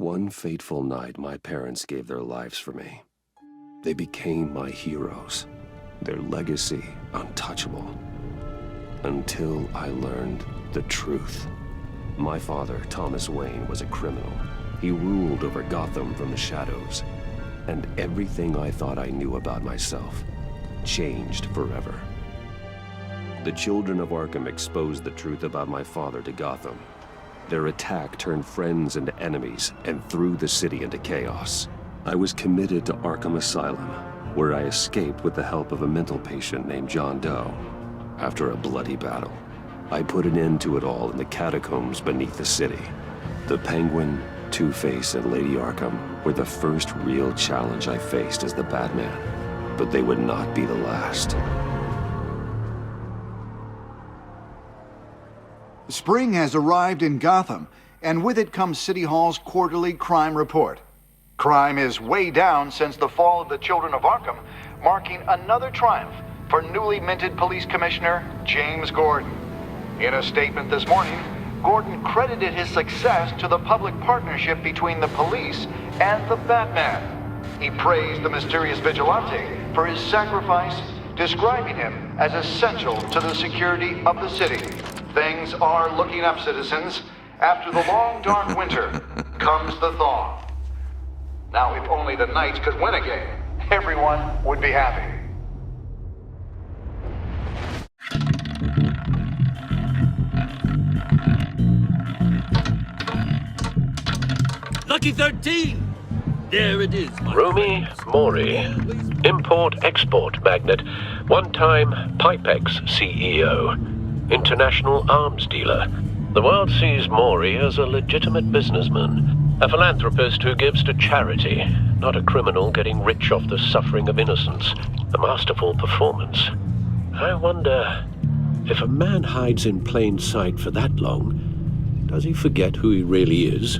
One fateful night, my parents gave their lives for me. They became my heroes, their legacy untouchable. Until I learned the truth. My father, Thomas Wayne, was a criminal. He ruled over Gotham from the shadows. And everything I thought I knew about myself changed forever. The children of Arkham exposed the truth about my father to Gotham. Their attack turned friends into enemies and threw the city into chaos. I was committed to Arkham Asylum, where I escaped with the help of a mental patient named John Doe. After a bloody battle, I put an end to it all in the catacombs beneath the city. The Penguin, Two-Face, and Lady Arkham were the first real challenge I faced as the Batman, but they would not be the last. Spring has arrived in Gotham, and with it comes City Hall's quarterly crime report. Crime is way down since the fall of the Children of Arkham, marking another triumph for newly minted Police Commissioner James Gordon. In a statement this morning, Gordon credited his success to the public partnership between the police and the Batman. He praised the mysterious vigilante for his sacrifice, describing him as essential to the security of the city. Things are looking up, citizens. After the long, dark winter comes the thaw. Now, if only the Knights could win a game, everyone would be happy. Lucky 13! There it is, my Rumi Mori, import-export magnate, one-time Pipex CEO, international arms dealer. The world sees Mori as a legitimate businessman, a philanthropist who gives to charity, not a criminal getting rich off the suffering of innocence. A masterful performance. I wonder, if a man hides in plain sight for that long, does he forget who he really is?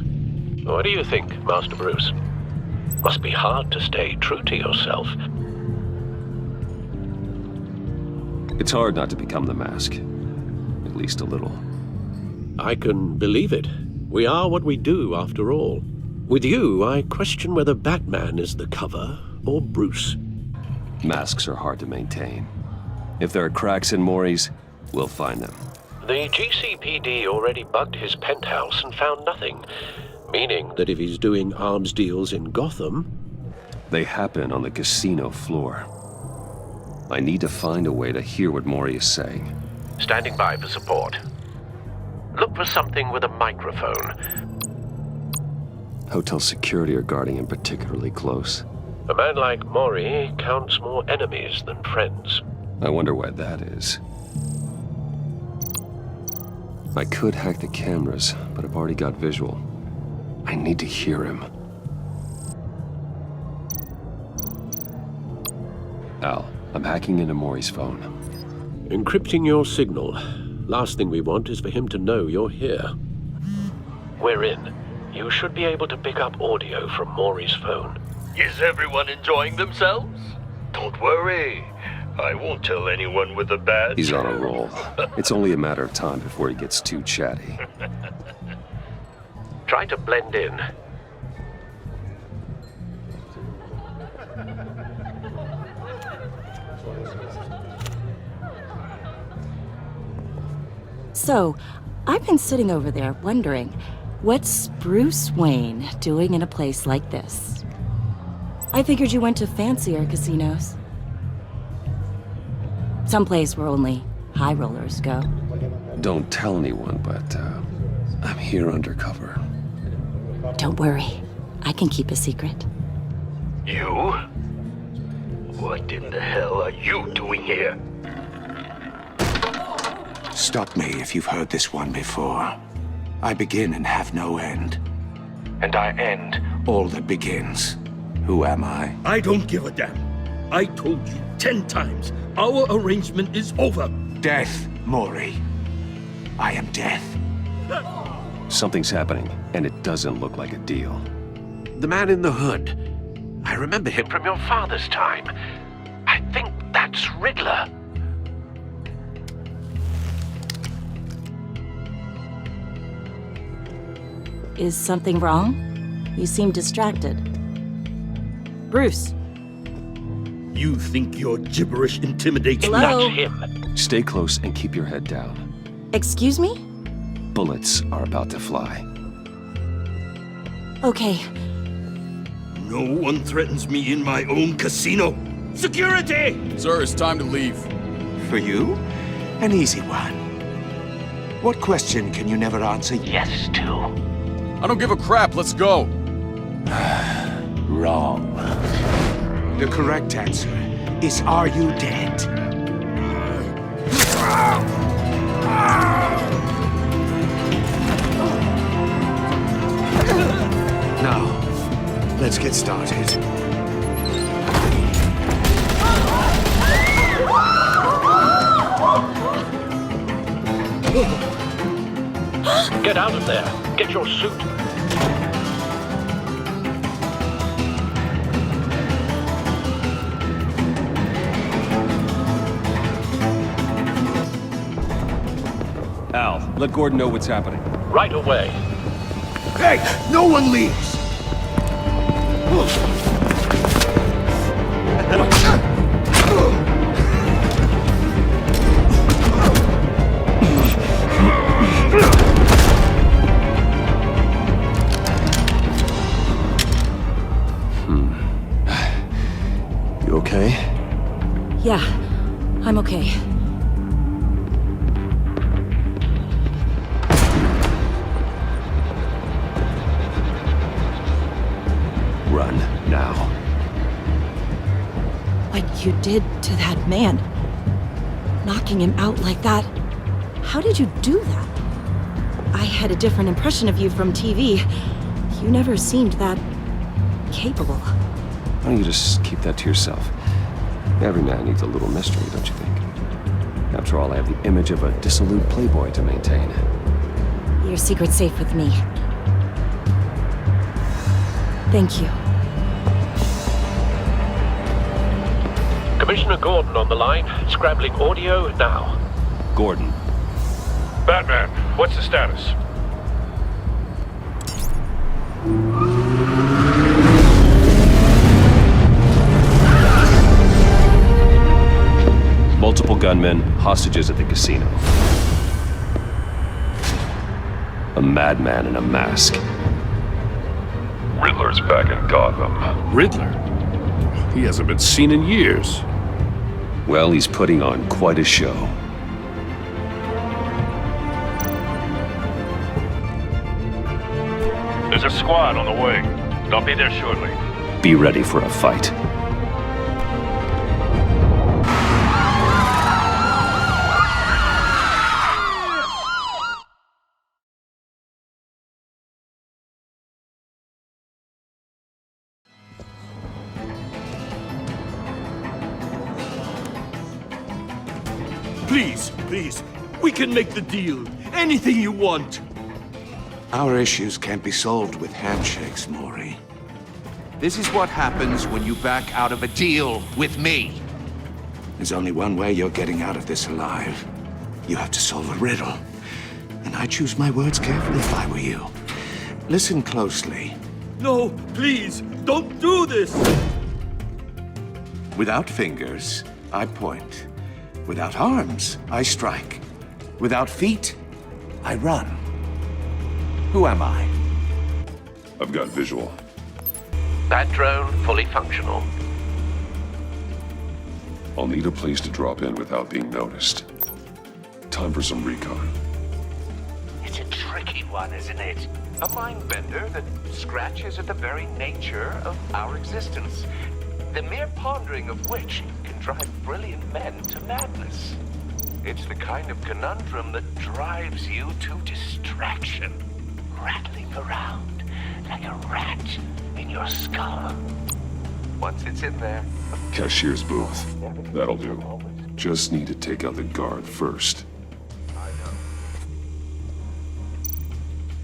What do you think, Master Bruce? Must be hard to stay true to yourself. It's hard not to become the mask. At least a little. I can believe it. We are what we do, after all. With you, I question whether Batman is the cover or Bruce. Masks are hard to maintain. If there are cracks in Mori's, we'll find them. The GCPD already bugged his penthouse and found nothing. Meaning that if he's doing arms deals in Gotham... They happen on the casino floor. I need to find a way to hear what Mori is saying. Standing by for support. Look for something with a microphone. Hotel security are guarding him particularly close. A man like Mori counts more enemies than friends. I wonder why that is. I could hack the cameras, but I've already got visual. I need to hear him. Al, I'm hacking into Mori's phone. Encrypting your signal. Last thing we want is for him to know you're here. We're in. You should be able to pick up audio from Mori's phone. Is everyone enjoying themselves? Don't worry. I won't tell anyone with a badge. He's on a roll. It's only a matter of time before he gets too chatty. Try to blend in. So, I've been sitting over there wondering, what's Bruce Wayne doing in a place like this? I figured you went to fancier casinos. Someplace where only high rollers go. Don't tell anyone, but I'm here undercover. Don't worry, I can keep a secret. You? What in the hell are you doing here? Stop me if you've heard this one before. I begin and have no end. And I end all that begins. Who am I? I don't give a damn. I told you 10 times, our arrangement is over. Death, Mori. I am death. Something's happening, and it doesn't look like a deal. The man in the hood. I remember him from your father's time. I think that's Riddler. Is something wrong? You seem distracted. Bruce. You think your gibberish intimidates me? Hello? That's him. Stay close and keep your head down. Excuse me? Bullets are about to fly. Okay. No one threatens me in my own casino. Security! Sir, it's time to leave. For you, an easy one. What question can you never answer yes to? I don't give a crap, let's go. Wrong. The correct answer is, are you dead? Now, let's get started. Get out of there. Get your suit. Al, let Gordon know what's happening. Right away. Hey, no one leaves! You okay? Yeah, I'm okay. Run, now. What you did to that man. Knocking him out like that. How did you do that? I had a different impression of you from TV. You never seemed that capable. Why don't you just keep that to yourself? Every man needs a little mystery, don't you think? After all, I have the image of a dissolute playboy to maintain. Your secret's safe with me. Thank you. Commissioner Gordon on the line. Scrambling audio now. Gordon. Batman, what's the status? Multiple gunmen, hostages at the casino. A madman in a mask. Riddler's back in Gotham. Riddler? He hasn't been seen in years. Well, he's putting on quite a show. There's a squad on the way. They'll be there shortly. Be ready for a fight. Please, please. We can make the deal. Anything you want. Our issues can't be solved with handshakes, Maury. This is what happens when you back out of a deal with me. There's only one way you're getting out of this alive. You have to solve a riddle. And I choose my words carefully if I were you. Listen closely. No, please, don't do this. Without fingers, I point. Without arms, I strike. Without feet, I run. Who am I? I've got visual. That drone fully functional. I'll need a place to drop in without being noticed. Time for some recon. It's a tricky one, isn't it? A mind bender that scratches at the very nature of our existence. The mere pondering of which can drive brilliant men to madness. It's the kind of conundrum that drives you to distraction, rattling around like a rat in your skull. Once it's in there... Cashier's booth. That'll do. Just need to take out the guard first.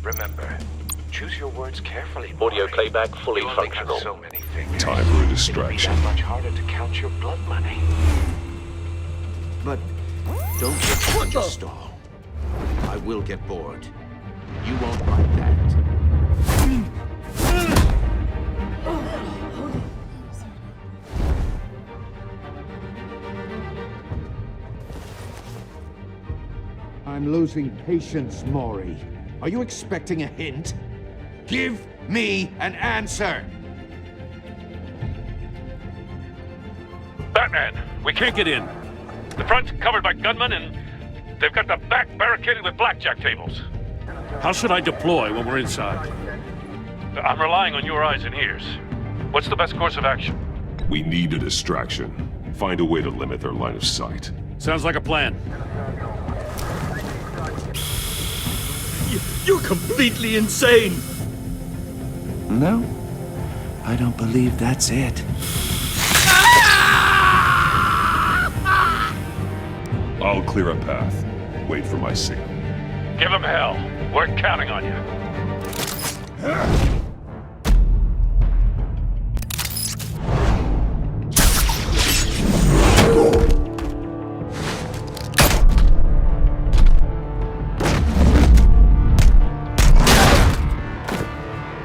Remember, choose your words carefully. Audio Maury. playback fully You only got functional. so many fingers. Time for a It'll be distraction. that much harder to count your blood money. But don't get your stall. I will get bored. You won't like that. I'm losing patience, Maury. Are you expecting a hint? Give me an answer! Batman, we can't get in. The front's covered by gunmen, and they've got the back barricaded with blackjack tables. How should I deploy when we're inside? I'm relying on your eyes and ears. What's the best course of action? We need a distraction. Find a way to limit their line of sight. Sounds like a plan. You're completely insane! No, I don't believe that's it. I'll clear a path. Wait for my signal. Give them hell. We're counting on you.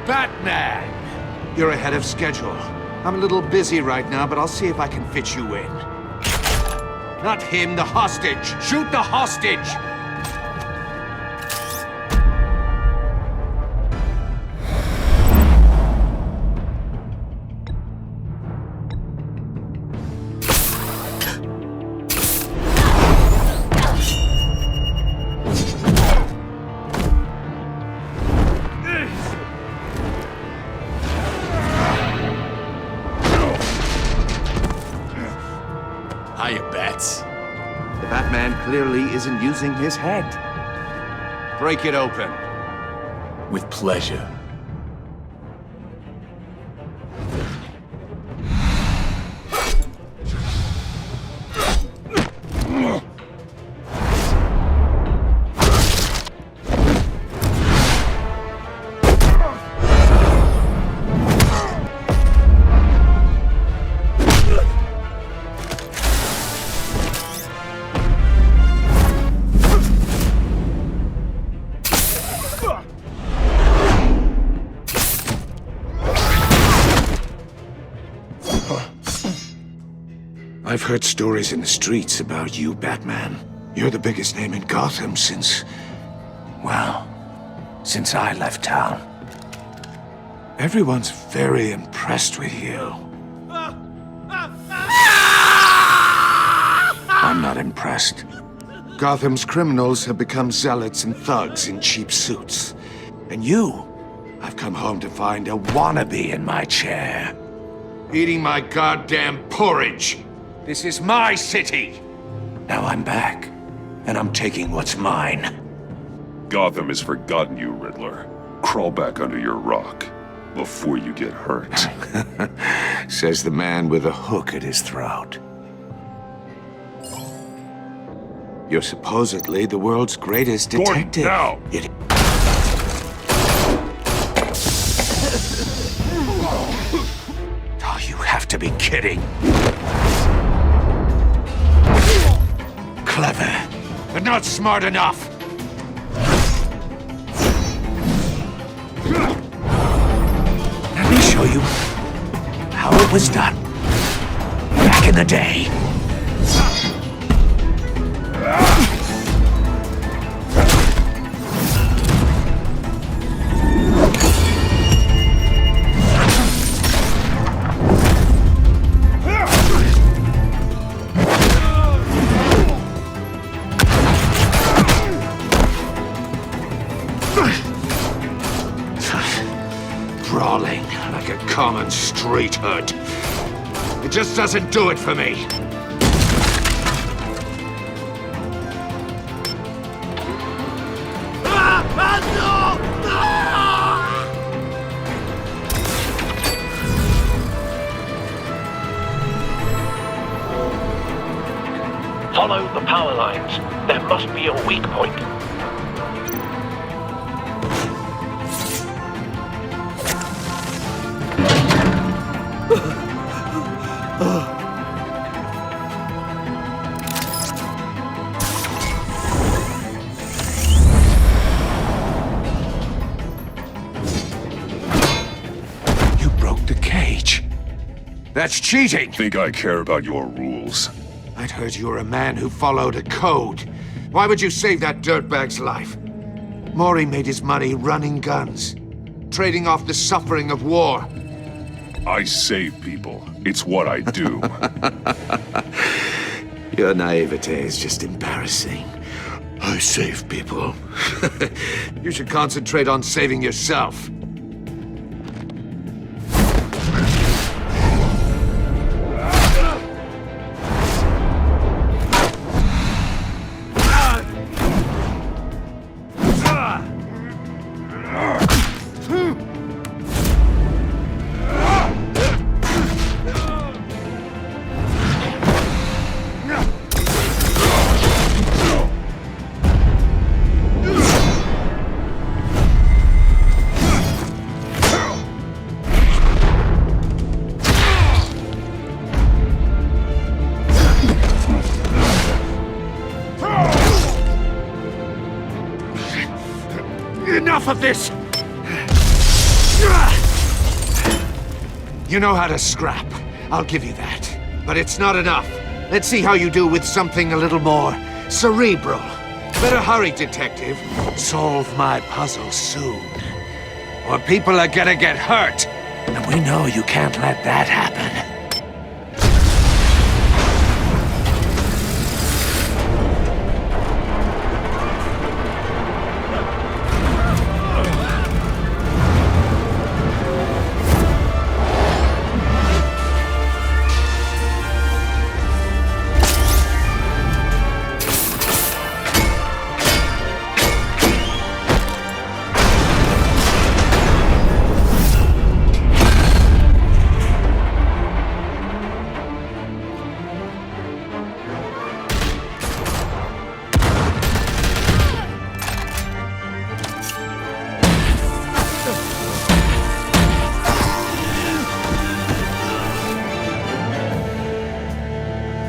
Batman! You're ahead of schedule. I'm a little busy right now, but I'll see if I can fit you in. Not him, the hostage! Shoot the hostage! Hiya, Bats. The Batman clearly isn't using his head. Break it open. With pleasure. I've heard stories in the streets about you, Batman. You're the biggest name in Gotham since I left town. Everyone's very impressed with you. I'm not impressed. Gotham's criminals have become zealots and thugs in cheap suits. And you, I've come home to find a wannabe in my chair. Eating my goddamn porridge. This is my city! Now I'm back, and I'm taking what's mine. Gotham has forgotten you, Riddler. Crawl back under your rock before you get hurt. Says the man with a hook at his throat. You're supposedly the world's greatest detective. Gordon, now! Oh, you have to be kidding. Clever, but not smart enough. Let me show you how it was done back in the day. Brawling like a common street hood. It just doesn't do it for me. Follow the power lines. There must be a weak point. You broke the cage. That's cheating! Think I care about your rules? I'd heard you were a man who followed a code. Why would you save that dirtbag's life? Maury made his money running guns, trading off the suffering of war. I save people. It's what I do. Your naivete is just embarrassing. I save people. You should concentrate on saving yourself. Enough of this! You know how to scrap. I'll give you that. But it's not enough. Let's see how you do with something a little more cerebral. Better hurry, detective. Solve my puzzle soon. Or people are gonna get hurt. And we know you can't let that happen.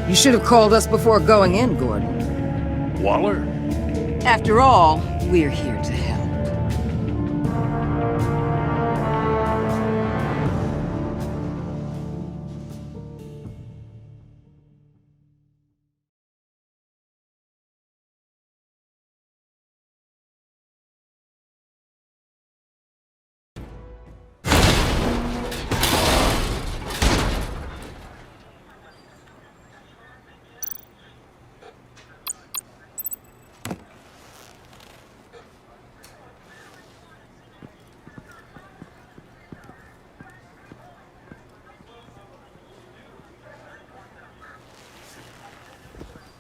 You should have called us before going in, Gordon. Waller? After all, we're here to help.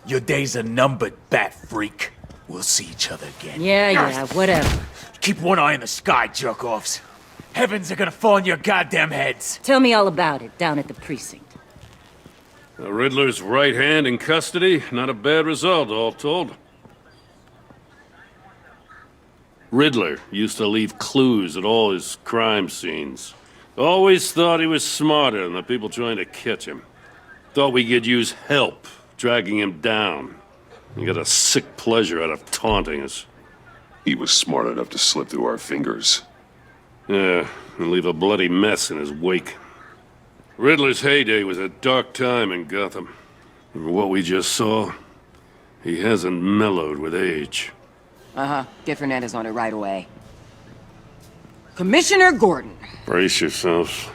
Your days are numbered, bat freak. We'll see each other again. Yeah, whatever. Keep one eye in the sky, jerk-offs. Heavens are gonna fall on your goddamn heads. Tell me all about it down at the precinct. The Riddler's right hand in custody. Not a bad result, all told. Riddler used to leave clues at all his crime scenes. Always thought he was smarter than the people trying to catch him. Thought we could use help dragging him down. He got a sick pleasure out of taunting us. He was smart enough to slip through our fingers. Yeah, and leave a bloody mess in his wake. Riddler's heyday was a dark time in Gotham. And what we just saw, he hasn't mellowed with age. Get Fernandez on it right away. Commissioner Gordon. Brace yourselves.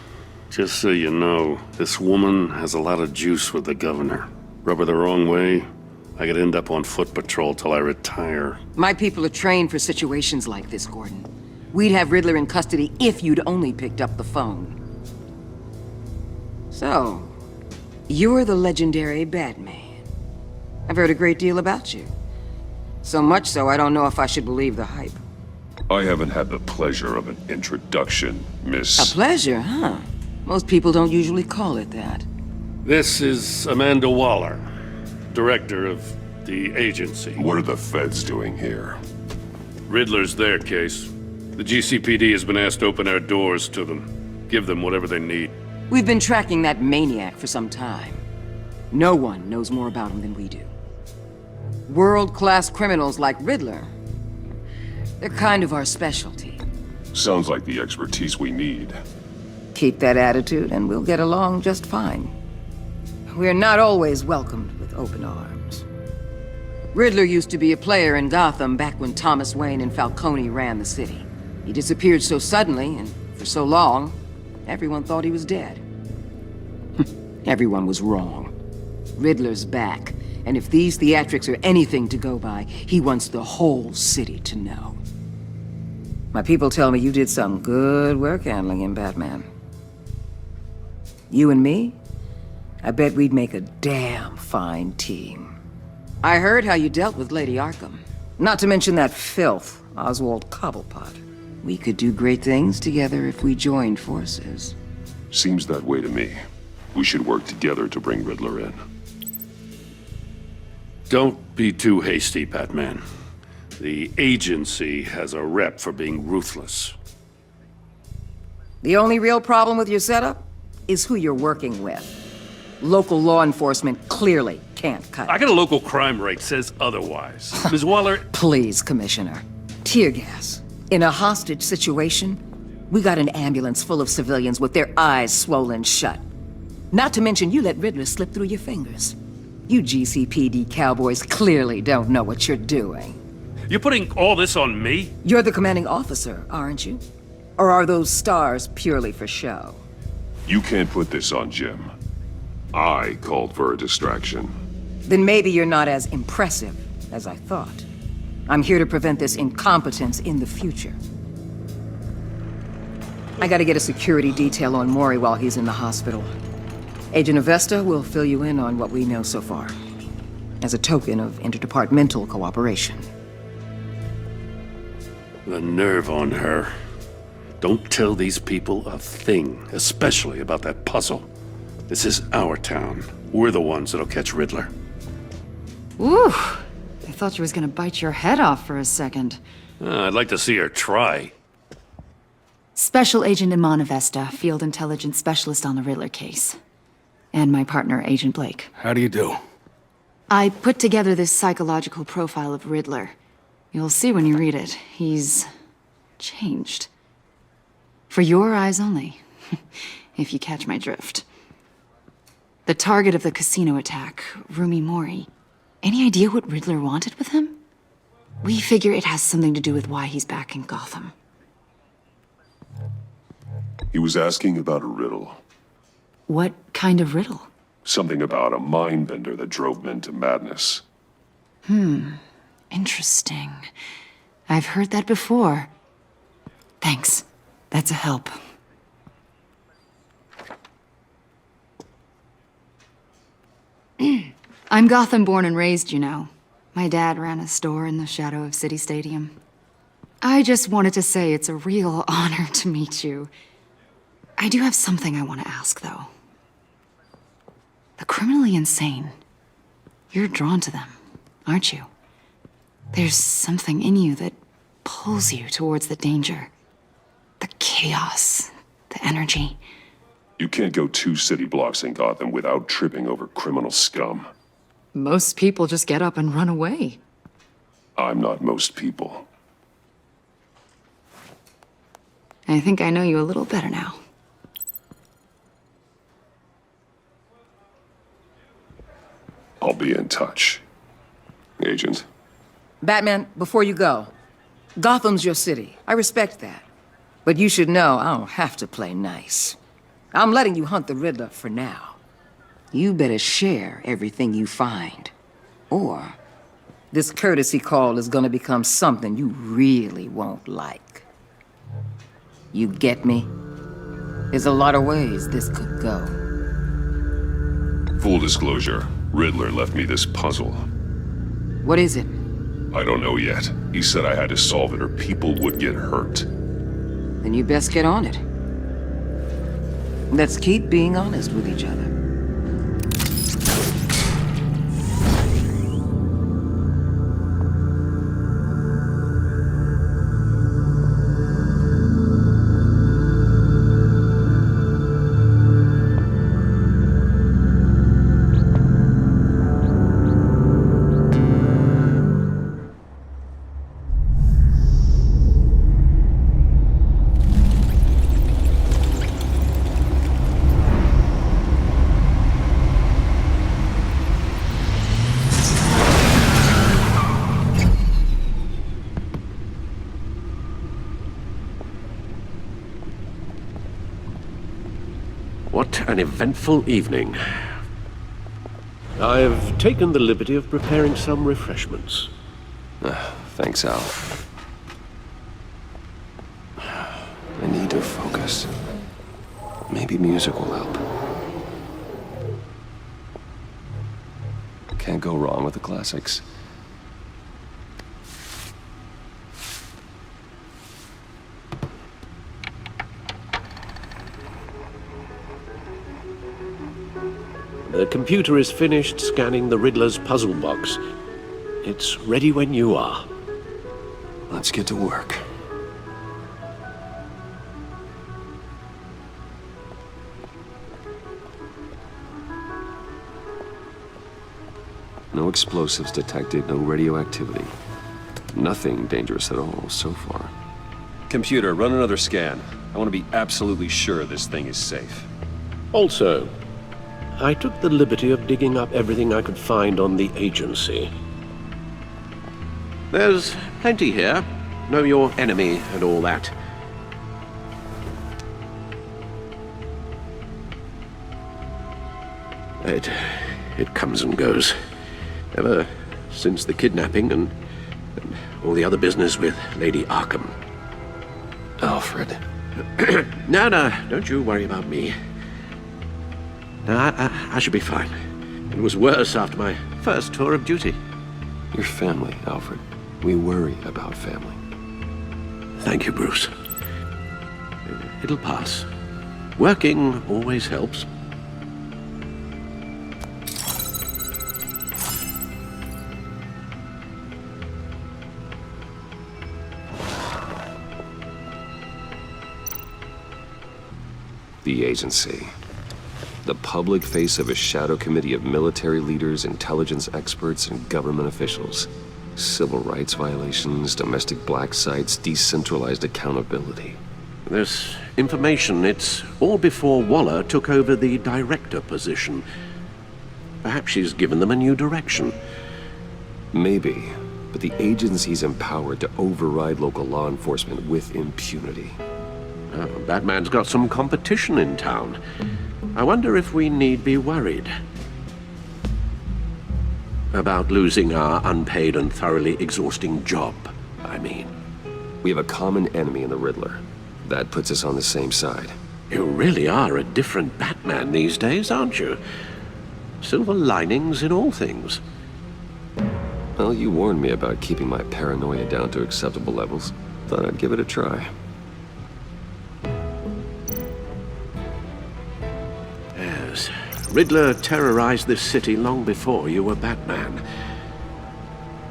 Just so you know, this woman has a lot of juice with the governor. Rub her the wrong way, I could end up on foot patrol till I retire. My people are trained for situations like this, Gordon. We'd have Riddler in custody if you'd only picked up the phone. So, you're the legendary Batman. I've heard a great deal about you. So much so, I don't know if I should believe the hype. I haven't had the pleasure of an introduction, Miss... A pleasure, huh? Most people don't usually call it that. This is Amanda Waller, director of the agency. What are the feds doing here? Riddler's their case. The GCPD has been asked to open our doors to them. Give them whatever they need. We've been tracking that maniac for some time. No one knows more about him than we do. World-class criminals like Riddler. They're kind of our specialty. Sounds like the expertise we need. Keep that attitude and we'll get along just fine. We're not always welcomed with open arms. Riddler used to be a player in Gotham back when Thomas Wayne and Falcone ran the city. He disappeared so suddenly and for so long, everyone thought he was dead. Everyone was wrong. Riddler's back, and if these theatrics are anything to go by, he wants the whole city to know. My people tell me you did some good work handling him, Batman. You and me? I bet we'd make a damn fine team. I heard how you dealt with Lady Arkham. Not to mention that filth, Oswald Cobblepot. We could do great things together if we joined forces. Seems that way to me. We should work together to bring Riddler in. Don't be too hasty, Batman. The agency has a rep for being ruthless. The only real problem with your setup is who you're working with. Local law enforcement clearly can't cut it. I got a local crime rate says otherwise. Ms. Waller... Please, Commissioner. Tear gas. In a hostage situation, we got an ambulance full of civilians with their eyes swollen shut. Not to mention you let Riddler slip through your fingers. You GCPD cowboys clearly don't know what you're doing. You're putting all this on me? You're the commanding officer, aren't you? Or are those stars purely for show? You can't put this on Jim. I called for a distraction. Then maybe you're not as impressive as I thought. I'm here to prevent this incompetence in the future. I gotta get a security detail on Maury while he's in the hospital. Agent Avesta will fill you in on what we know so far, as a token of interdepartmental cooperation. The nerve on her. Don't tell these people a thing, especially about that puzzle. This is our town. We're the ones that'll catch Riddler. Ooh, I thought you was gonna bite your head off for a second. I'd like to see her try. Special Agent Iman Avesta, Field Intelligence Specialist on the Riddler case. And my partner, Agent Blake. How do you do? I put together this psychological profile of Riddler. You'll see when you read it. He's changed. For your eyes only, if you catch my drift. The target of the casino attack, Rumi Mori. Any idea what Riddler wanted with him? We figure it has something to do with why he's back in Gotham. He was asking about a riddle. What kind of riddle? Something about a mind bender that drove men to madness. Interesting. I've heard that before. Thanks. That's a help. I'm Gotham born and raised, you know. My dad ran a store in the shadow of City Stadium. I just wanted to say it's a real honor to meet you. I do have something I want to ask, though. The criminally insane. You're drawn to them, aren't you? There's something in you that pulls you towards the danger. The chaos, the energy. You can't go 2 city blocks in Gotham without tripping over criminal scum. Most people just get up and run away. I'm not most people. I think I know you a little better now. I'll be in touch. Agent. Batman, before you go, Gotham's your city. I respect that. But you should know I don't have to play nice. I'm letting you hunt the Riddler for now. You better share everything you find. Or this courtesy call is gonna become something you really won't like. You get me? There's a lot of ways this could go. Full disclosure, Riddler left me this puzzle. What is it? I don't know yet. He said I had to solve it or people would get hurt. Then you best get on it. Let's keep being honest with each other. What an eventful evening. I've taken the liberty of preparing some refreshments. Thanks, Al. I need to focus. Maybe music will help. Can't go wrong with the classics. The computer is finished scanning the Riddler's puzzle box. It's ready when you are. Let's get to work. No explosives detected, no radioactivity. Nothing dangerous at all so far. Computer, run another scan. I want to be absolutely sure this thing is safe. Also, I took the liberty of digging up everything I could find on the agency. There's plenty here. Know your enemy and all that. It comes and goes. Ever since the kidnapping and all the other business with Lady Arkham. Alfred. No, don't you worry about me. No, I should be fine. It was worse after my first tour of duty. Your family, Alfred. We worry about family. Thank you, Bruce. It'll pass. Working always helps. The agency. The public face of a shadow committee of military leaders, intelligence experts, and government officials. Civil rights violations, domestic black sites, decentralized accountability. This information, it's all before Waller took over the director position. Perhaps she's given them a new direction. Maybe, but the agency's empowered to override local law enforcement with impunity. Batman's got some competition in town. I wonder if we need be worried about losing our unpaid and thoroughly exhausting job, I mean. We have a common enemy in the Riddler. That puts us on the same side. You really are a different Batman these days, aren't you? Silver linings in all things. Well, you warned me about keeping my paranoia down to acceptable levels. Thought I'd give it a try. Yes. Riddler terrorized this city long before you were Batman.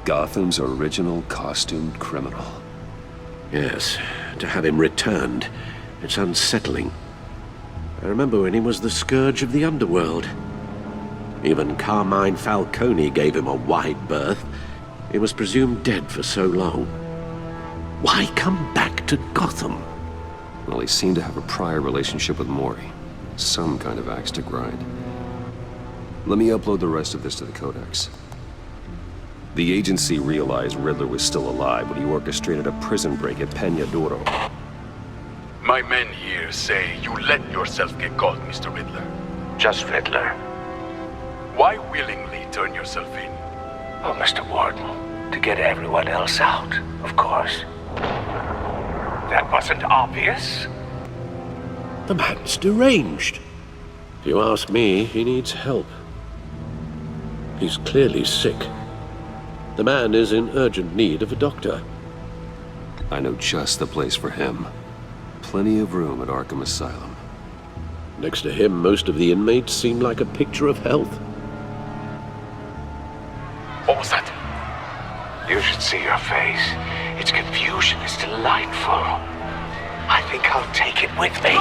Gotham's original costumed criminal. Yes, to have him returned, it's unsettling. I remember when he was the scourge of the underworld. Even Carmine Falcone gave him a wide berth. He was presumed dead for so long. Why come back to Gotham? Well, he seemed to have a prior relationship with Mori. Some kind of axe to grind. Let me upload the rest of this to the Codex. The agency realized Riddler was still alive when he orchestrated a prison break at Peña Duro. My men here say you let yourself get caught, Mr. Riddler. Just Riddler. Why willingly turn yourself in? Oh, Mr. Warden, to get everyone else out, of course. That wasn't obvious. The man's deranged. If you ask me, he needs help. He's clearly sick. The man is in urgent need of a doctor. I know just the place for him. Plenty of room at Arkham Asylum. Next to him, most of the inmates seem like a picture of health. What was that? You should see your face. Its confusion is delightful. I think I'll take it with me.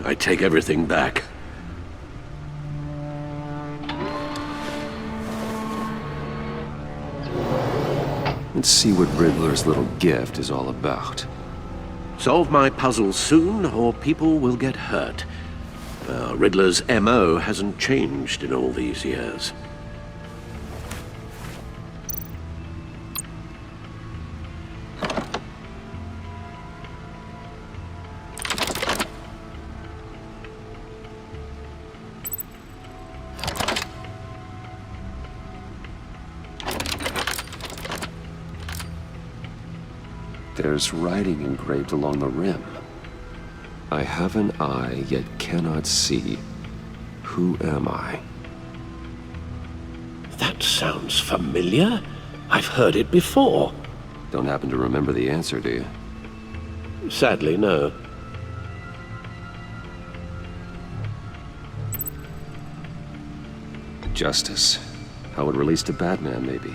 I take everything back. Let's see what Riddler's little gift is all about. Solve my puzzle soon, or people will get hurt. Riddler's MO hasn't changed in all these years. There's writing engraved along the rim. I have an eye, yet cannot see. Who am I? That sounds familiar. I've heard it before. Don't happen to remember the answer, do you? Sadly, no. Justice. How it relates to Batman, maybe.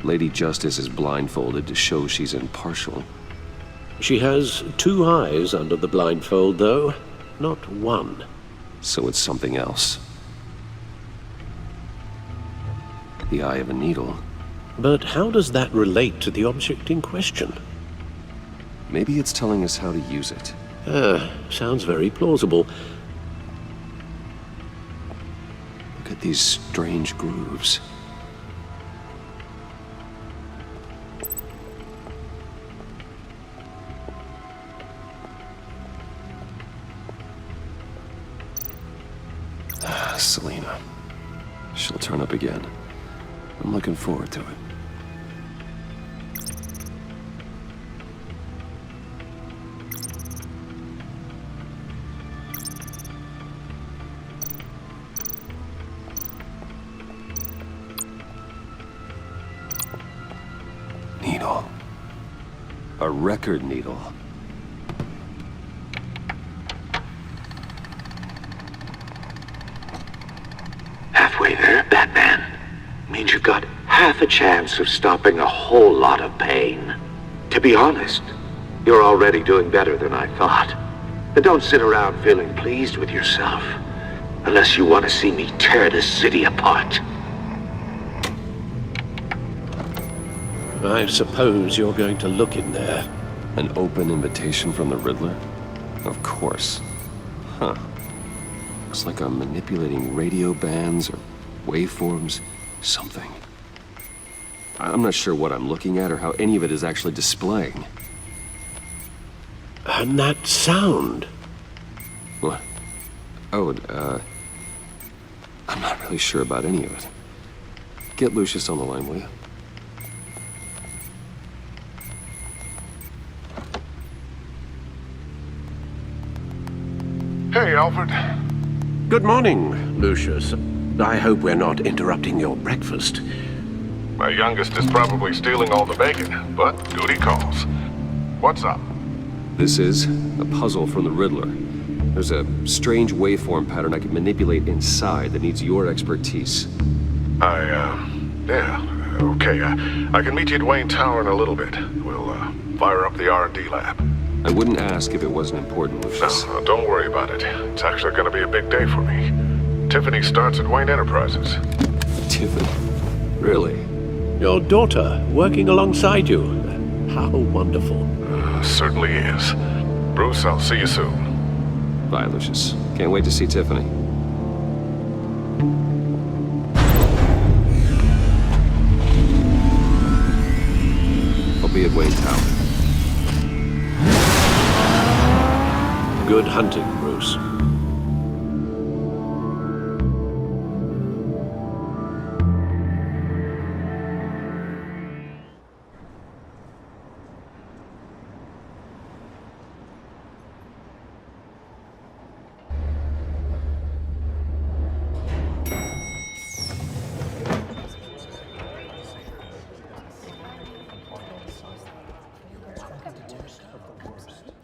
Lady Justice is blindfolded to show she's impartial. She has 2 eyes under the blindfold, though. Not 1. So it's something else. The eye of a needle. But how does that relate to the object in question? Maybe it's telling us how to use it. Sounds very plausible. Look at these strange grooves. Selena. She'll turn up again. I'm looking forward to it. Needle. A record needle. Halfway there, Batman. Means you've got half a chance of stopping a whole lot of pain. To be honest, you're already doing better than I thought. But don't sit around feeling pleased with yourself. Unless you want to see me tear this city apart. I suppose you're going to look in there. An open invitation from the Riddler? Of course. Huh. Looks like I'm manipulating radio bands or waveforms. Something. I'm not sure what I'm looking at or how any of it is actually displaying. And that sound? What? Oh, I'm not really sure about any of it. Get Lucius on the line, will you? Hey, Alfred. Good morning, Lucius. I hope we're not interrupting your breakfast. My youngest is probably stealing all the bacon, but duty calls. What's up? This is a puzzle from the Riddler. There's a strange waveform pattern I can manipulate inside that needs your expertise. Yeah, okay. I can meet you at Wayne Tower in a little bit. We'll, fire up the R&D lab. I wouldn't ask if it wasn't important, Lucius. No, don't worry about it. It's actually gonna be a big day for me. Tiffany starts at Wayne Enterprises. Tiffany? Really? Your daughter, working alongside you. How wonderful. Certainly is. Bruce, I'll see you soon. Bye, Lucius. Can't wait to see Tiffany. I'll be at Wayne Tower. Good hunting, Bruce.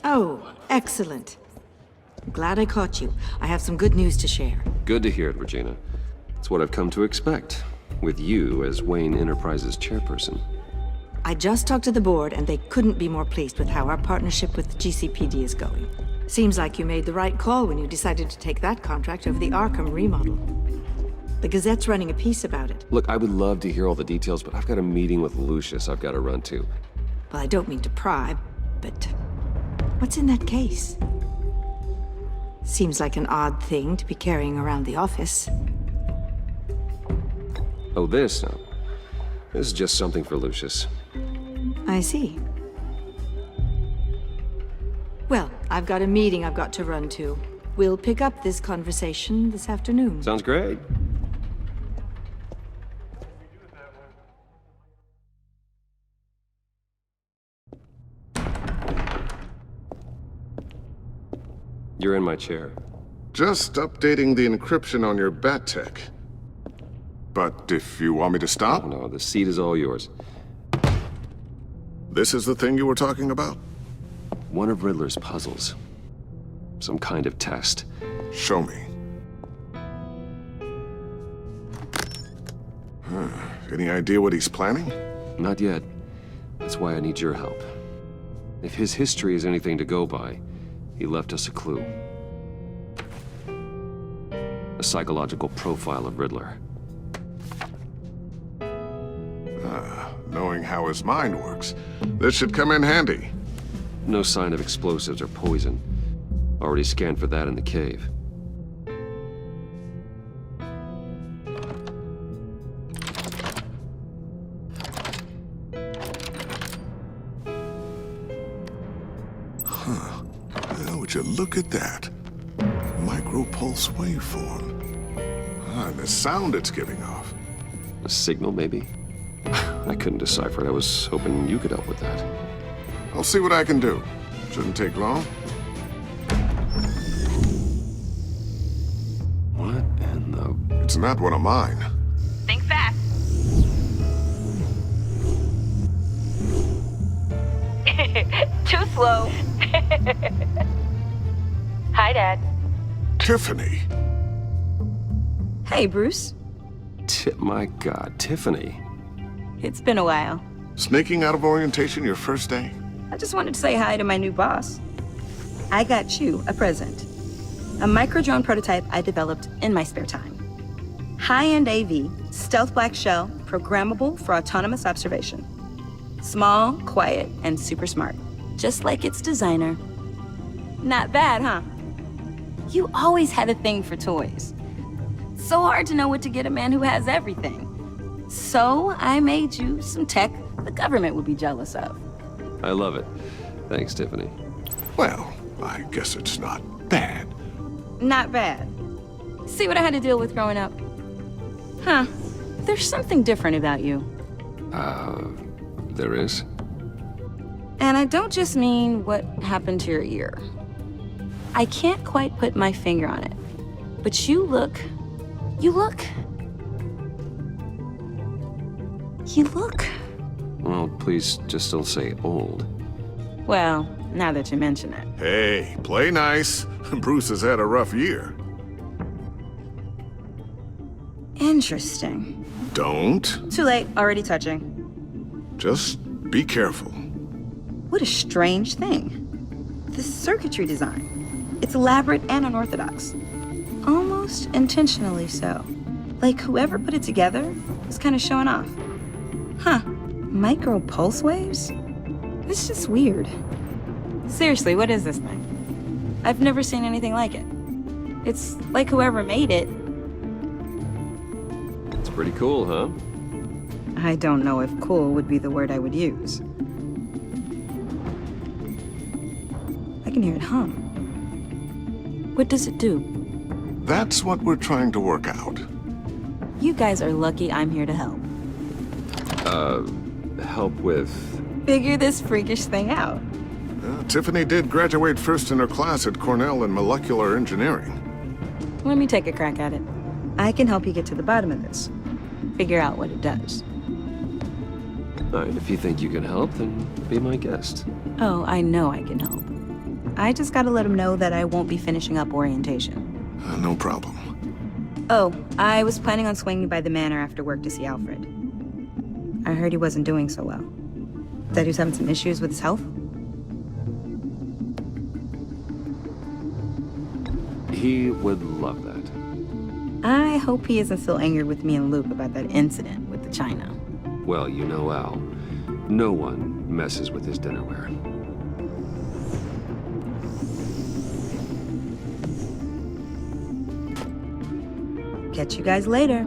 Oh, excellent. I'm glad I caught you. I have some good news to share. Good to hear it, Regina. It's what I've come to expect, with you as Wayne Enterprises chairperson. I just talked to the board, and they couldn't be more pleased with how our partnership with GCPD is going. Seems like you made the right call when you decided to take that contract over the Arkham remodel. The Gazette's running a piece about it. Look, I would love to hear all the details, but I've got a meeting with Lucius I've got to run to. Well, I don't mean to pry, but what's in that case? Seems like an odd thing to be carrying around the office. Oh, this? No. This is just something for Lucius. I see. Well, I've got a meeting I've got to run to. We'll pick up this conversation this afternoon. Sounds great. You're in my chair. Just updating the encryption on your bat tech. But if you want me to stop? Oh, no, the seat is all yours. This is the thing you were talking about? One of Riddler's puzzles. Some kind of test. Show me. Any idea what he's planning? Not yet. That's why I need your help. If his history is anything to go by, he left us a clue. A psychological profile of Riddler. Knowing how his mind works, this should come in handy. No sign of explosives or poison. Already scanned for that in the cave. Well, would you look at that? Micropulse waveform. And the sound it's giving off. A signal, maybe? I couldn't decipher it. I was hoping you could help with that. I'll see what I can do. Shouldn't take long. What in the... It's not one of mine. Think fast. Too slow. Hi, Dad. Tiffany. Hey, Bruce. My God, Tiffany. It's been a while. Sneaking out of orientation your first day? I just wanted to say hi to my new boss. I got you a present. A micro-drone prototype I developed in my spare time. High-end AV, stealth black shell, programmable for autonomous observation. Small, quiet, and super smart. Just like its designer. Not bad, huh? You always had a thing for toys. So hard to know what to get a man who has everything. So I made you some tech the government would be jealous of. I love it. Thanks, Tiffany. Well, I guess it's not bad. Not bad. See what I had to deal with growing up? Huh. There's something different about you. There is? And I don't just mean what happened to your ear. I can't quite put my finger on it. But you look... Well, please just don't say old. Well, now that you mention it. Hey, play nice. Bruce has had a rough year. Interesting. Don't. Too late, already touching. Just be careful. What a strange thing. The circuitry design. It's elaborate and unorthodox. Almost intentionally so. Like whoever put it together was kind of showing off. Huh. Micro pulse waves? It's just weird. Seriously, what is this thing? I've never seen anything like it. It's like whoever made it. It's pretty cool, huh? I don't know if cool would be the word I would use. I can hear it hum. What does it do? That's what we're trying to work out. You guys are lucky I'm here to help. Help with... Figure this freakish thing out. Tiffany did graduate first in her class at Cornell in molecular engineering. Let me take a crack at it. I can help you get to the bottom of this. Figure out what it does. All right, if you think you can help, then be my guest. Oh, I know I can help. I just gotta let him know that I won't be finishing up orientation. No problem. Oh, I was planning on swinging by the manor after work to see Alfred. I heard he wasn't doing so well. That he was having some issues with his health? He would love that. I hope he isn't still angry with me and Luke about that incident with the china. Well, you know Al. No one messes with his dinnerware. Catch you guys later.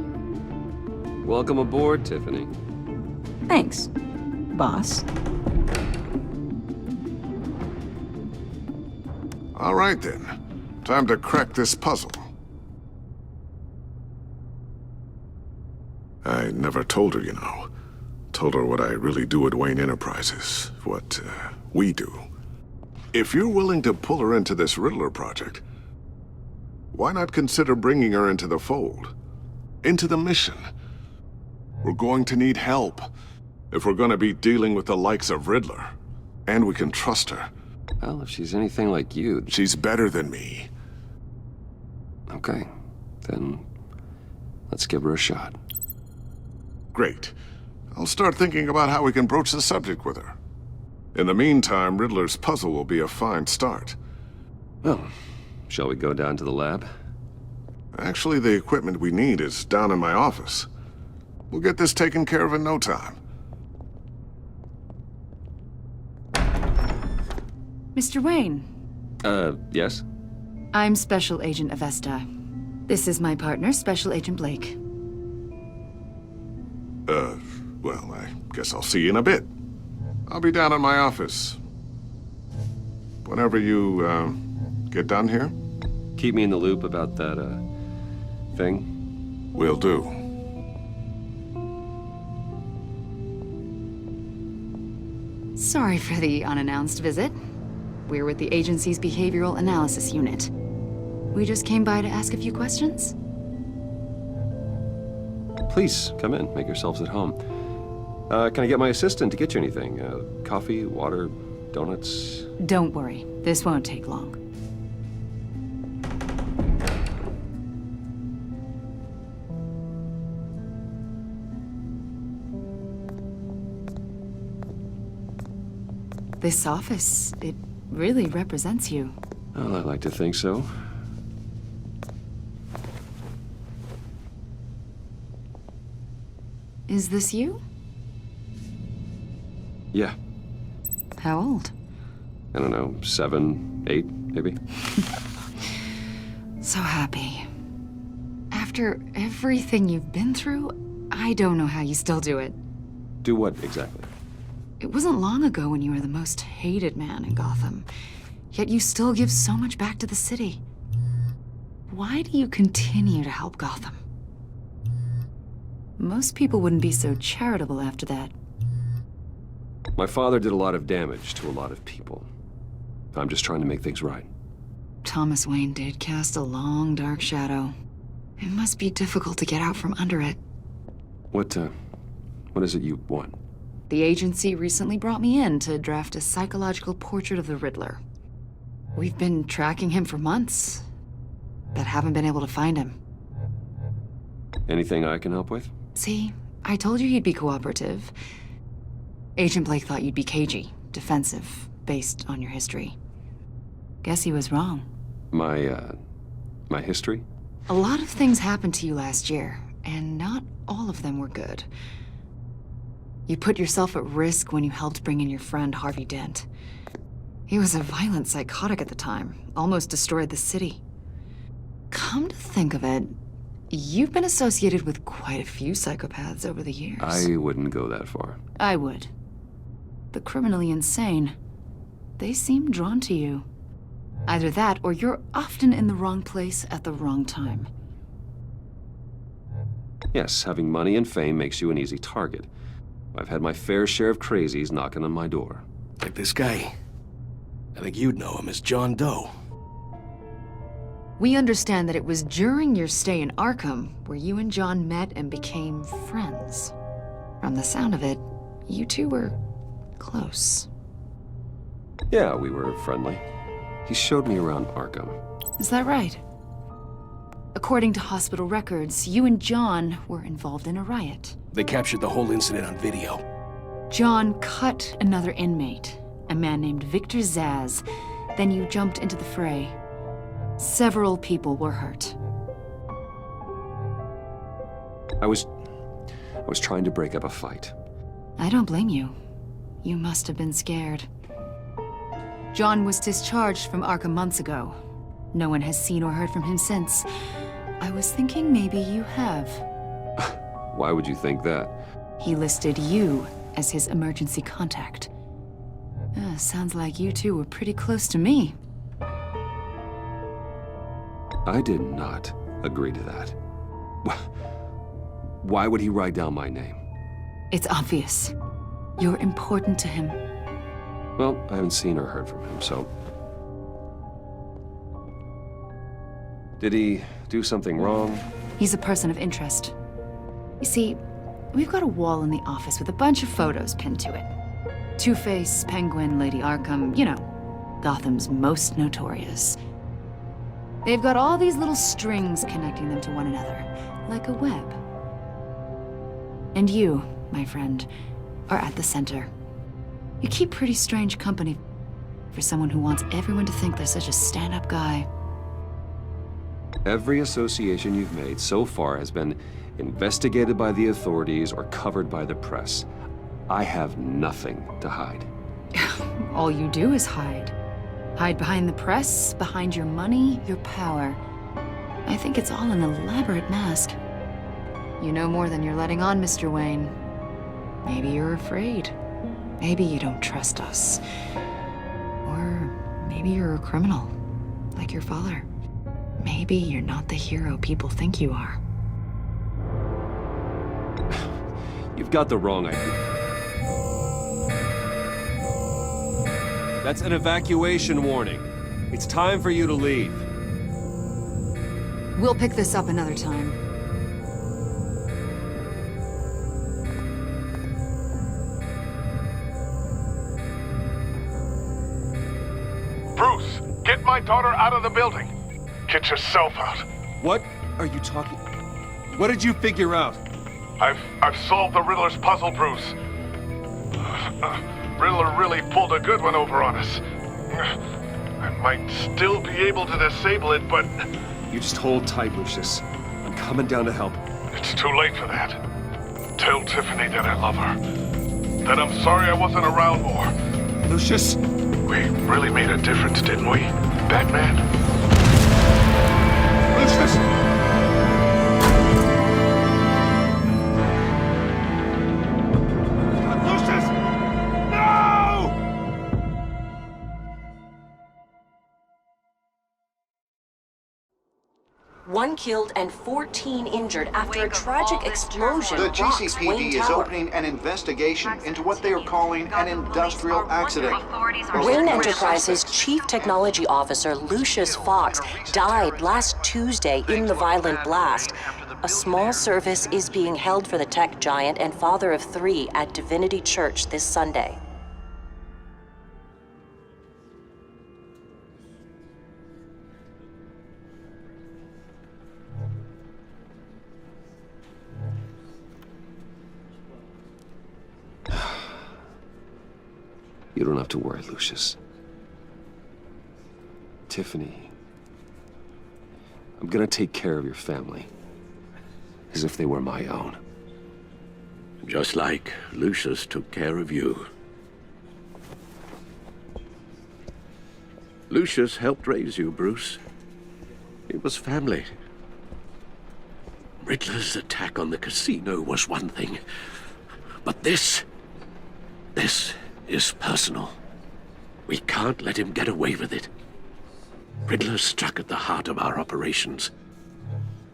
Welcome aboard, Tiffany. Thanks, boss. All right, then. Time to crack this puzzle. I never told her, you know. Told her what I really do at Wayne Enterprises. What, we do. If you're willing to pull her into this Riddler project, why not consider bringing her into the fold? Into the mission? We're going to need help if we're going to be dealing with the likes of Riddler. And we can trust her. Well, if she's anything like you... She's better than me. Okay, then let's give her a shot. Great. I'll start thinking about how we can broach the subject with her. In the meantime, Riddler's puzzle will be a fine start. Well, shall we go down to the lab? Actually, the equipment we need is down in my office. We'll get this taken care of in no time. Mr. Wayne. Yes? I'm Special Agent Avesta. This is my partner, Special Agent Blake. Well, I guess I'll see you in a bit. I'll be down in my office. Whenever you, get done here? Keep me in the loop about that, thing? Will do. Sorry for the unannounced visit. We're with the agency's Behavioral Analysis Unit. We just came by to ask a few questions. Please, come in. Make yourselves at home. Can I get my assistant to get you anything? Coffee, water, donuts? Don't worry. This won't take long. This office, it really represents you. Well, I like to think so. Is this you? Yeah. How old? I don't know, 7, 8, maybe? So happy. After everything you've been through, I don't know how you still do it. Do what, exactly? It wasn't long ago when you were the most hated man in Gotham, yet you still give so much back to the city. Why do you continue to help Gotham? Most people wouldn't be so charitable after that. My father did a lot of damage to a lot of people. I'm just trying to make things right. Thomas Wayne did cast a long, dark shadow. It must be difficult to get out from under it. What is it you want? The agency recently brought me in to draft a psychological portrait of the Riddler. We've been tracking him for months, but haven't been able to find him. Anything I can help with? See, I told you he'd be cooperative. Agent Blake thought you'd be cagey, defensive, based on your history. Guess he was wrong. My history? A lot of things happened to you last year, and not all of them were good. You put yourself at risk when you helped bring in your friend Harvey Dent. He was a violent psychotic at the time, almost destroyed the city. Come to think of it, you've been associated with quite a few psychopaths over the years. I wouldn't go that far. I would. The criminally insane, they seem drawn to you. Either that, or you're often in the wrong place at the wrong time. Yes, having money and fame makes you an easy target. I've had my fair share of crazies knocking on my door. Like this guy. I think you'd know him as John Doe. We understand that it was during your stay in Arkham where you and John met and became friends. From the sound of it, you two were close. Yeah, we were friendly. He showed me around Arkham. Is that right? According to hospital records, you and John were involved in a riot. They captured the whole incident on video. John cut another inmate, a man named Victor Zaz. Then you jumped into the fray. Several people were hurt. I was trying to break up a fight. I don't blame you. You must have been scared. John was discharged from Arkham months ago. No one has seen or heard from him since. I was thinking maybe you have. Why would you think that? He listed you as his emergency contact. Sounds like you two were pretty close to me. I did not agree to that. Why would he write down my name? It's obvious. You're important to him. Well, I haven't seen or heard from him, so... Did he do something wrong? He's a person of interest. You see, we've got a wall in the office with a bunch of photos pinned to it. Two-Face, Penguin, Lady Arkham, you know, Gotham's most notorious. They've got all these little strings connecting them to one another, like a web. And you, my friend, are at the center. You keep pretty strange company for someone who wants everyone to think they're such a stand-up guy. Every association you've made so far has been investigated by the authorities or covered by the press. I have nothing to hide. All you do is hide. Hide behind the press, behind your money, your power. I think it's all an elaborate mask. You know more than you're letting on, Mr. Wayne. Maybe you're afraid. Maybe you don't trust us. Or maybe you're a criminal, like your father. Maybe you're not the hero people think you are. You've got the wrong idea. That's an evacuation warning. It's time for you to leave. We'll pick this up another time. Bruce, get my daughter out of the building. Get yourself out. What are you talking... What did you figure out? I've solved the Riddler's puzzle, Bruce. Riddler really pulled a good one over on us. I might still be able to disable it, but... You just hold tight, Lucius. I'm coming down to help. It's too late for that. Tell Tiffany that I love her. That I'm sorry I wasn't around more. Lucius! We really made a difference, didn't we, Batman? Lucius! One killed and 14 injured after a tragic explosion. The rocks GCPD Wayne is Tower. opening an investigation into what they are calling an industrial accident. Wayne Enterprises' Chief Technology Officer, Lucius Fox, died last Tuesday in the violent blast. A small service is being held for the tech giant and father of 3 at Divinity Church this Sunday. You don't have to worry, Lucius. Tiffany, I'm gonna take care of your family. As if they were my own. Just like Lucius took care of you. Lucius helped raise you, Bruce. It was family. Riddler's attack on the casino was one thing. But this is personal. We can't let him get away with it. Riddler struck at the heart of our operations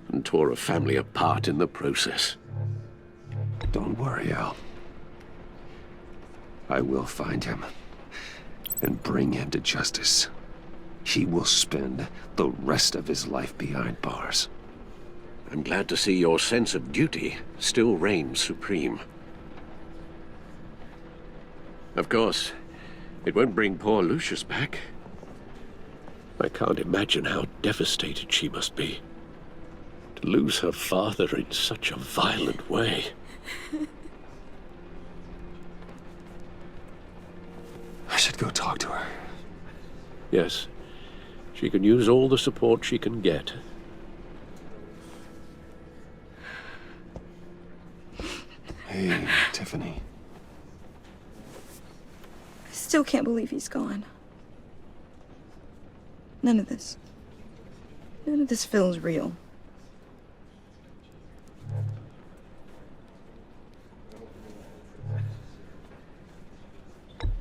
and tore a family apart in the process. Don't worry, Al. I will find him and bring him to justice. He will spend the rest of his life behind bars. I'm glad to see your sense of duty still reigns supreme. Of course, it won't bring poor Lucius back. I can't imagine how devastated she must be. To lose her father in such a violent way. I should go talk to her. Yes, she can use all the support she can get. Hey, Tiffany. I still can't believe he's gone. None of this feels real.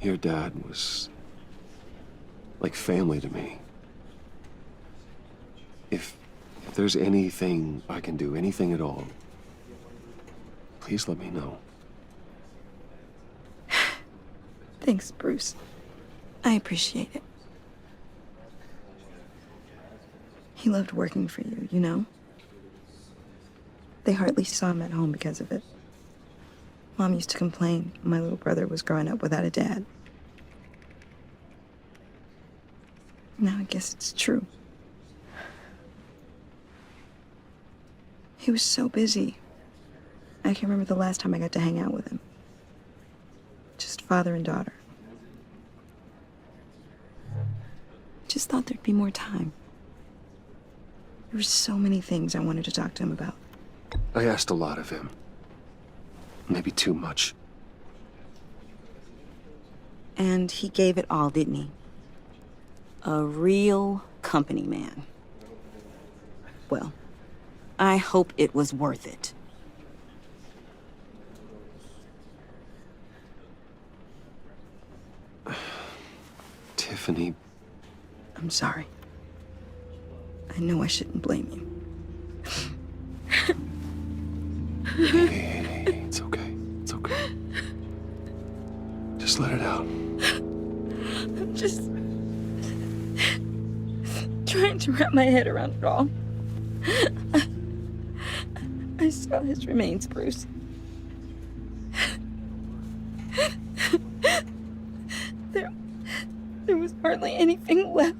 Your dad was like family to me. If there's anything I can do, anything at all, please let me know. Thanks, Bruce. I appreciate it. He loved working for you, you know? They hardly saw him at home because of it. Mom used to complain my little brother was growing up without a dad. Now I guess it's true. He was so busy. I can remember the last time I got to hang out with him. Just father and daughter. Just thought there'd be more time. There were so many things I wanted to talk to him about. I asked a lot of him. Maybe too much. And he gave it all, didn't he? A real company man. Well, I hope it was worth it. Tiffany. I'm sorry. I know I shouldn't blame you. Hey, it's okay. It's okay. Just let it out. I'm just trying to wrap my head around it all. I saw his remains, Bruce. There was hardly anything left.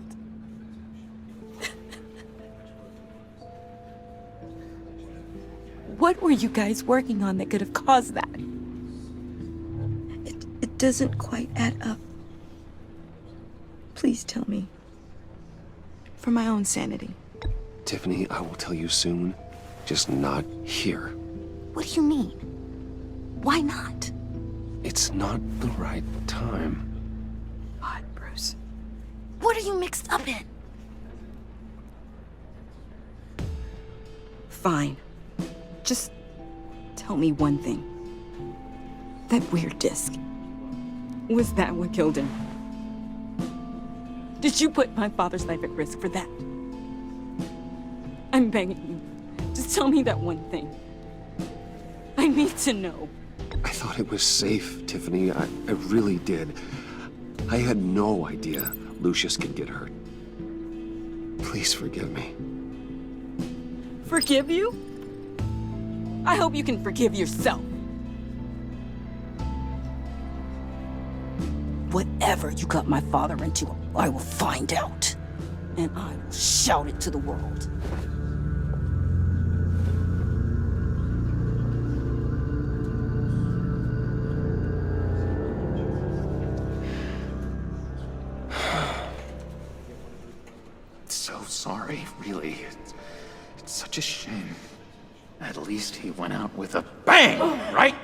What were you guys working on that could have caused that? It doesn't quite add up. Please tell me. For my own sanity. Tiffany, I will tell you soon. Just not here. What do you mean? Why not? It's not the right time. God, Bruce. What are you mixed up in? Fine. Just tell me one thing. That weird disc. Was that what killed him? Did you put my father's life at risk for that? I'm begging you. Just tell me that one thing. I need to know. I thought it was safe, Tiffany. I really did. I had no idea Lucius could get hurt. Please forgive me. Forgive you? I hope you can forgive yourself. Whatever you got my father into, I will find out. And I will shout it to the world. So sorry, really. It's such a shame. At least he went out with a bang, right?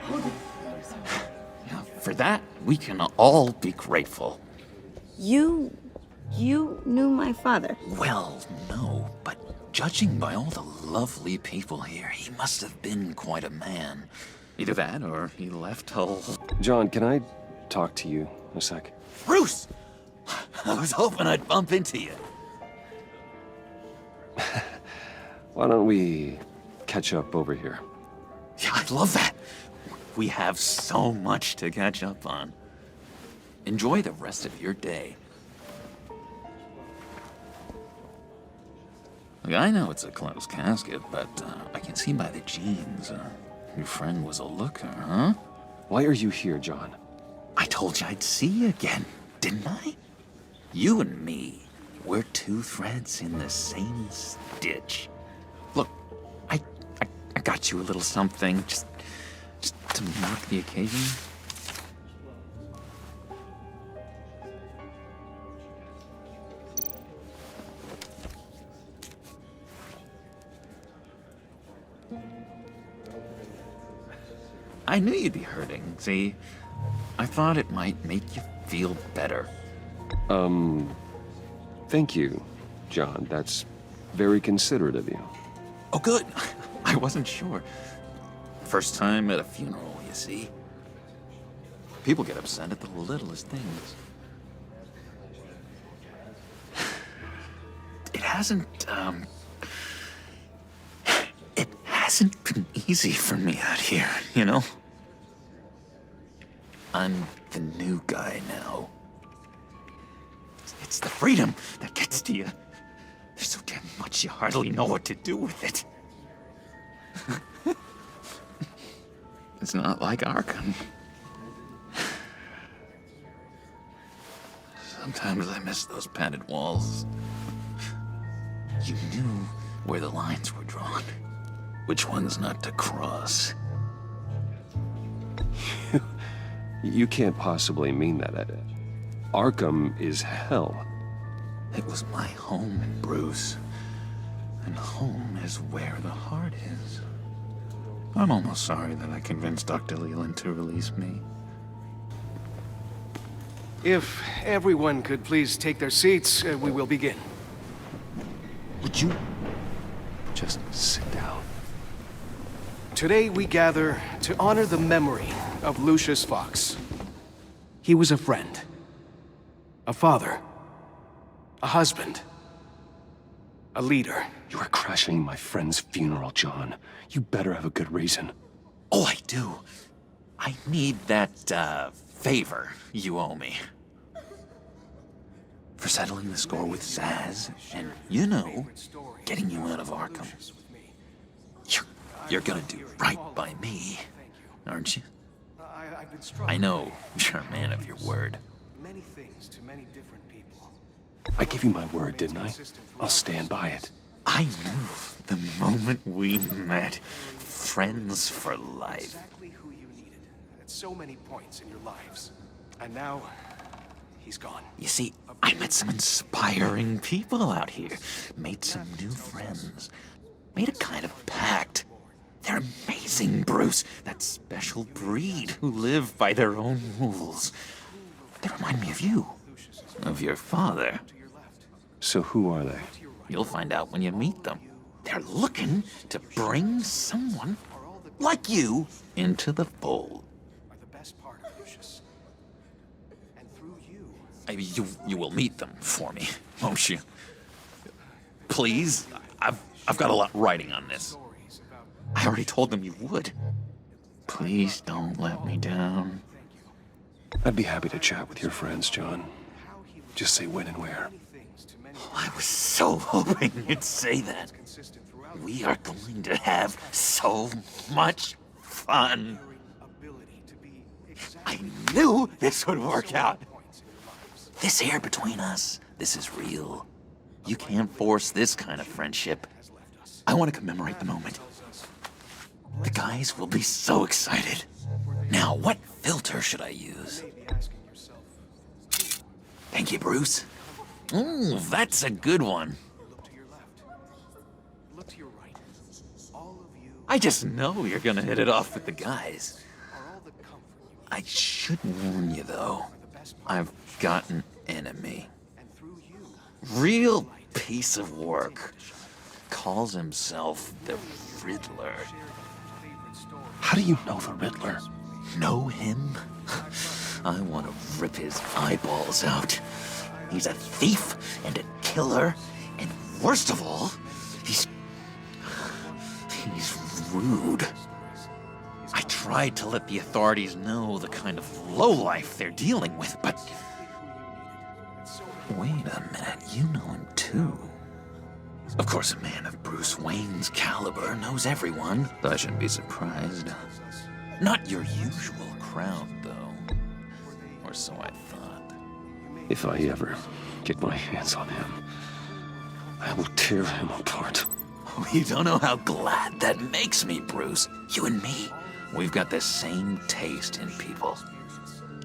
Yeah, for that, we can all be grateful. You knew my father? Well, no, but judging by all the lovely people here, he must have been quite a man. Either that, or he left Hull. John, can I talk to you a sec? Bruce! I was hoping I'd bump into you. Why don't we catch up over here? Yeah, I'd love that. We have so much to catch up on. Enjoy the rest of your day. Look, I know it's a closed casket, but I can see by the jeans. Your friend was a looker, huh? Why are you here, John? I told you I'd see you again, didn't I? You and me, we're two threads in the same stitch. Look, I got you a little something, just to mark the occasion. I knew you'd be hurting, see? I thought it might make you feel better. Thank you, John. That's very considerate of you. Oh, good. I wasn't sure. First time at a funeral, you see? People get upset at the littlest things. It hasn't been easy for me out here, you know? I'm the new guy now. It's the freedom that gets to you. There's so damn much you hardly know what to do with it. It's not like Arkham. Sometimes I miss those padded walls. You knew where the lines were drawn, which ones not to cross. You can't possibly mean that. Arkham is hell. It was my home, Bruce. And home is where the heart is. I'm almost sorry that I convinced Dr. Leland to release me. If everyone could please take their seats, we will begin. Would you just sit down? Today we gather to honor the memory of Lucius Fox. He was a friend, a father, a husband, a leader. You are crashing my friend's funeral, John. You better have a good reason. Oh, I do. I need that, favor you owe me. For settling the score with Zaz, and, you know, getting you out of Arkham. You're gonna do right by me, aren't you? I know you're a man of your word. Many things to many different people. I gave you my word, didn't I? I'll stand by it. I knew the moment we met. Friends for life. Exactly who you needed at so many points in your lives. And now, he's gone. You see, I met some inspiring people out here. Made some new friends. Made a kind of pact. They're amazing, Bruce. That special breed who live by their own rules. They remind me of you. Of your father. So who are they? You'll find out when you meet them. They're looking to bring someone like you into the fold. You will meet them for me, won't you? Please? I've got a lot writing on this. I already told them you would. Please don't let me down. I'd be happy to chat with your friends, John. Just say when and where. Oh, I was so hoping you'd say that. We are going to have so much fun. I knew this would work out. This here between us, this is real. You can't force this kind of friendship. I want to commemorate the moment. The guys will be so excited. Now, what filter should I use? Thank you, Bruce. Ooh, that's a good one. I just know you're gonna hit it off with the guys. I should warn you, though. I've got an enemy. Real piece of work. Calls himself the Riddler. How do you know the Riddler? Know him? I want to rip his eyeballs out. He's a thief and a killer, and worst of all, he's rude. I tried to let the authorities know the kind of lowlife they're dealing with, but... Wait a minute, you know him too. Of course, a man of Bruce Wayne's caliber knows everyone, but I shouldn't be surprised. Not your usual crowd, though. Or so I thought. If I ever get my hands on him, I will tear him apart. Oh, you don't know how glad that makes me, Bruce. You and me, we've got the same taste in people.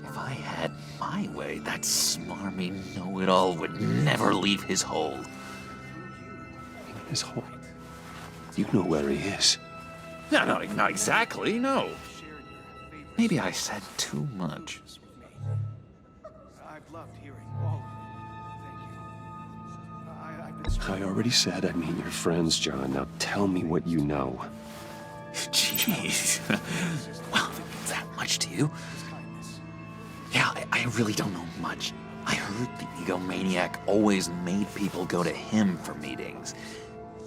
If I had my way, that smarmy know-it-all would never leave his hole. His hole? You know where he is. No, not exactly, no. Maybe I said too much. I've loved hearing all of it. Thank you. I already said I'd meet your friends, John. Now tell me what you know. Jeez. Well, if it's that much to you. Yeah, I really don't know much. I heard the egomaniac always made people go to him for meetings.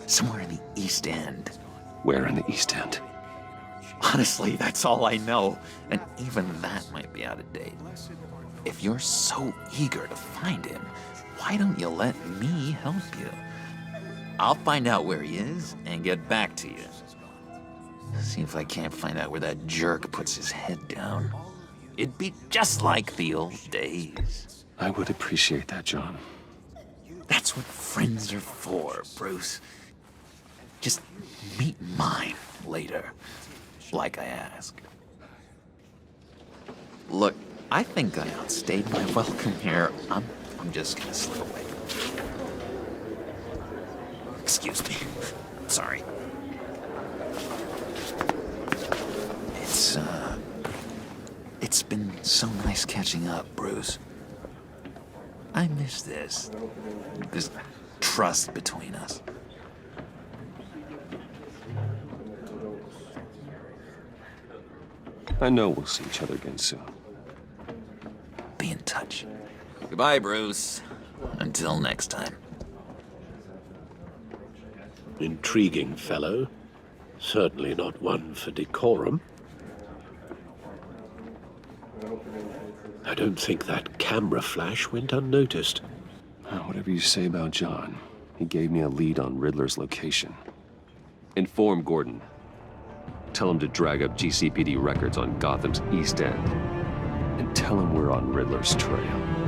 Somewhere in the East End. Where in the East End? Honestly, that's all I know. And even that might be out of date. If you're so eager to find him, why why don't you let me help you? I'll find out where he is and get back to you. See if I can't find out where that jerk puts his head down. It'd be just like the old days. I would appreciate that, John. That's what friends are for, Bruce. Just meet mine later, like I asked. Look, I think I outstayed my welcome here. I'm just gonna slip away. Excuse me. Sorry. It's been so nice catching up, Bruce. I miss this trust between us. I know we'll see each other again soon. Be in touch. Goodbye, Bruce. Until next time. Intriguing fellow. Certainly not one for decorum. I don't think that camera flash went unnoticed. Whatever you say about John, he gave me a lead on Riddler's location. Inform Gordon. Tell him to drag up GCPD records on Gotham's East End. And tell him we're on Riddler's trail.